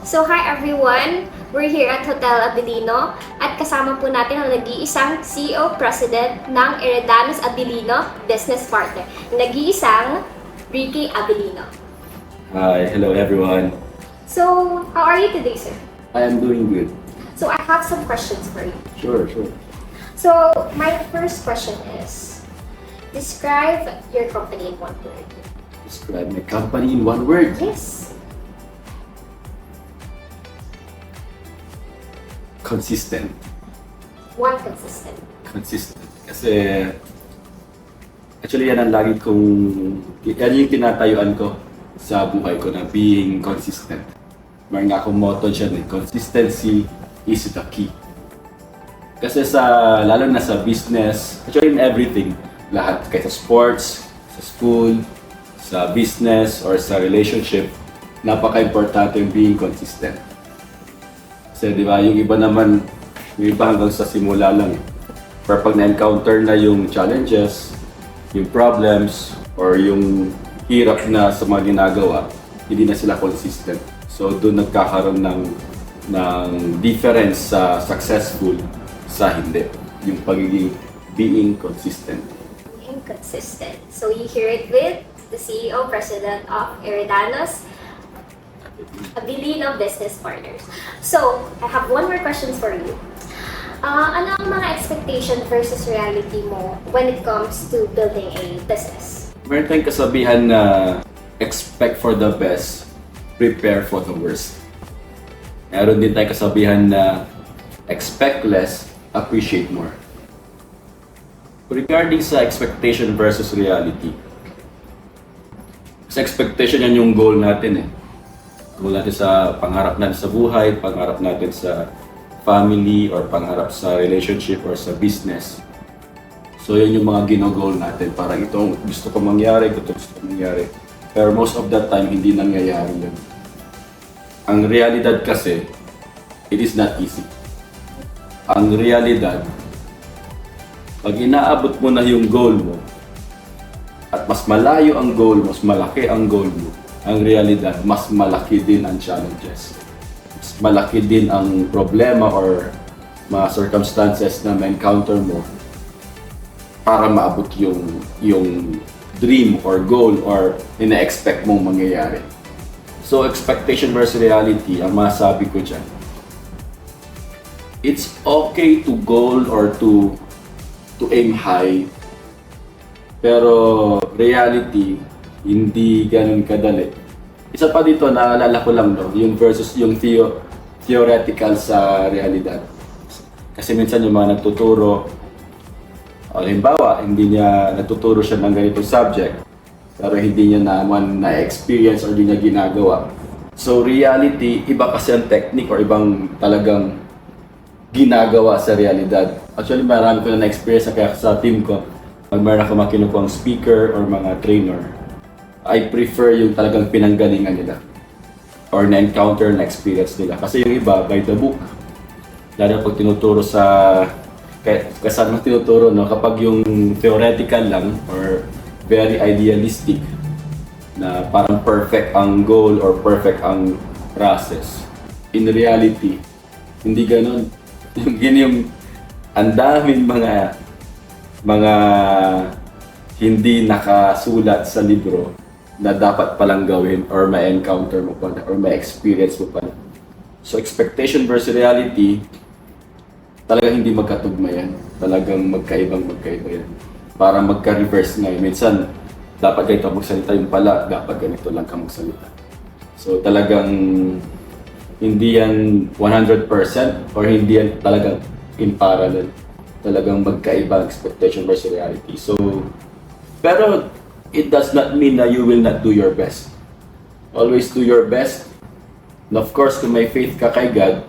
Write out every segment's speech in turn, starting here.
So hi everyone! We're here at Hotel Abilino at kasama po natin ang nag-iisang CEO President ng Eredanos Abilino Business Partner, nag-iisang Ricky Abilino. Hi, hello everyone. So, how are you today, sir? I am doing good. So I have some questions for you. Sure. So my first question is, describe your company in one word. Describe my company in one word. Yes. Consistent. One consistent. Consistent. Kasi, actually yan ang lagi kong, yan yung tinatayuan ko sa buhay ko na being consistent. Meron nga akong motto dyan eh, consistency is the key. Kasi lalo na sa business, actually in everything, lahat, kahit sa sports, sa school, sa business, or sa relationship, napaka-importante yung being consistent. Kasi di ba, yung iba naman, yung iba hanggang sa simula lang. Pero pag na-encounter na yung challenges, yung problems, or yung hirap na sa mga ginagawa, hindi na sila consistent. So doon nagkakaroon ng difference sa successful sa hindi. Yung pagiging being consistent. Being consistent. So you hear it with the CEO, President of Eredanos Abilino Business Partners. So, I have one more question for you. Ano ang mga expectation versus reality mo when it comes to building a business? Meron tayong kasabihan na expect for the best, prepare for the worst. Meron din tayong kasabihan na expect less, appreciate more. Regarding sa expectation versus reality, sa expectation yan yung goal natin eh. Goal natin sa pangarap natin sa buhay, pangarap natin sa family, or pangarap sa relationship or sa business. So yun yung mga gino-goal natin. Parang itong gusto ko mangyari, gusto ko mangyari. Pero most of the time, hindi nangyayari yun. Ang realidad kasi, it is not easy. Ang realidad, pag inaabot mo na yung goal mo, at mas malayo ang goal mo, mas malaki ang goal mo, ang realidad, mas malaki din ang challenges. Mas malaki din ang problema or mga circumstances na ma-encounter mo para maabot yung dream or goal or ina-expect mong mangyayari. So, expectation versus reality, ang masabi ko dyan, it's okay to goal or to aim high, pero reality, hindi ganun kadali. Isa pa dito, naalala ko lang yung versus yung theoretical sa realidad. Kasi minsan yung mga nagtuturo, halimbawa, hindi niya nagtuturo siya ng ganitong subject, pero hindi niya naman na-experience or hindi niya ginagawa. So reality, iba kasi ang technique or ibang talagang ginagawa sa realidad. Actually, marami ko na na-experience kaya sa team ko, pag meron ako makinukuha ang speaker or mga trainer, I prefer yung talagang pinanggalingan nila or na-encounter na experience nila. Kasi yung iba, by the book, lalo pag tinuturo kasama tinuturo, no, kapag yung theoretical lang or very idealistic na parang perfect ang goal or perfect ang process. In reality, hindi ganun. Yun yung ang daming mga hindi nakasulat sa libro na dapat palang gawin or ma-encounter mo pala or ma-experience mo pala. So expectation versus reality, talagang hindi magkatugma yan. Talagang magkaiba yan. Para magka-reverse nga yun. Minsan, dapat ganito magsalita yung pala, dapat ganito lang ka magsalita. So talagang hindi yan 100% or hindi yan talagang in parallel. Talagang magkaiba expectation versus reality. So, pero it does not mean na you will not do your best. Always do your best. And of course, kung may faith ka kay God,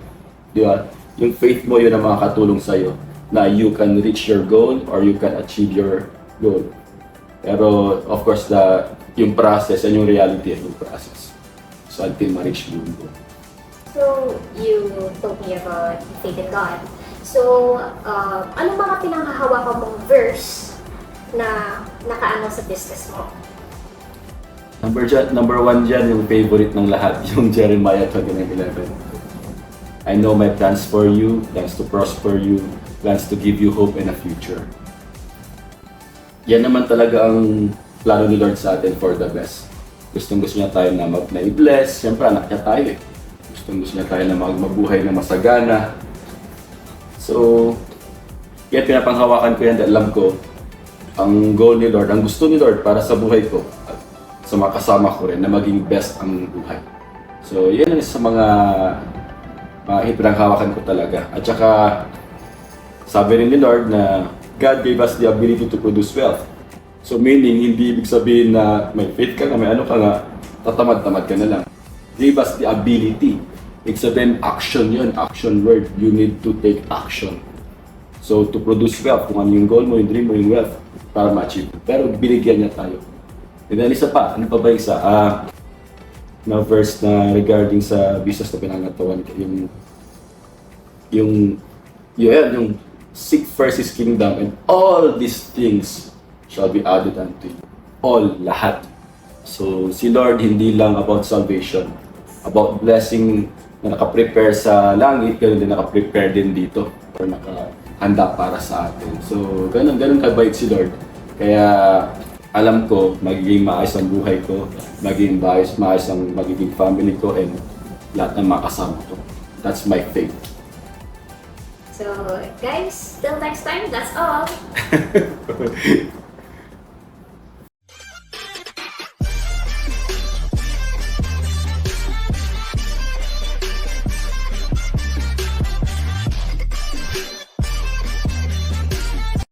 di ba? Yung faith mo, yun ang makakatulong sa'yo na you can reach your goal or you can achieve your goal. Pero, of course, yung process and yung reality and yung process. So, until ma-reach mo yung goal. So, you told me about faith in God. So, ano mga pinanghahawakan mong verse na nakaano sa business mo? Ang Number one dyan, yung favorite ng lahat, yung Jeremiah 29:11. I know my plans for you, plans to prosper you, plans to give you hope and a future. Yan naman talaga ang plano ni Lord sa atin for the best. Gusto niya tayo na bless. Siyempre, anak niya tayo eh. Gusto niya tayo na mabuhay na masagana. So, yan pinapanghawakan ko yan dahil alam ko ang goal ni Lord, ang gusto ni Lord para sa buhay ko at sa mga kasama ko rin na maging best ang buhay. So, yan ang sa mga pinanghawakan ko talaga. At saka, sabi rin ni Lord na God gave us the ability to produce wealth. So meaning, hindi ibig sabihin na may faith ka nga, may ano ka nga, tatamad-tamad ka na lang. Gave us the ability. Ibig sabihin, action yun, action word. You need to take action. So to produce wealth, kung ano yung goal mo, yung dream mo, yung wealth, para ma-achieve. Pero binigyan niya tayo. And then isa pa, ano pa ba isa? Na verse na regarding sa business na pinangatawan, yung seek first His kingdom and all these things shall be added unto you. All, lahat. So, si Lord hindi lang about salvation, about blessing na nakaprepare sa langit, ganun din nakaprepare din dito or nakahanda para sa atin. So, ganun kabait si Lord. Kaya, alam ko, magiging maayos ang buhay ko, magiging maayos ang magiging family ko, and lahat ng mga kasama ko. That's my faith. So, guys, till next time, that's all.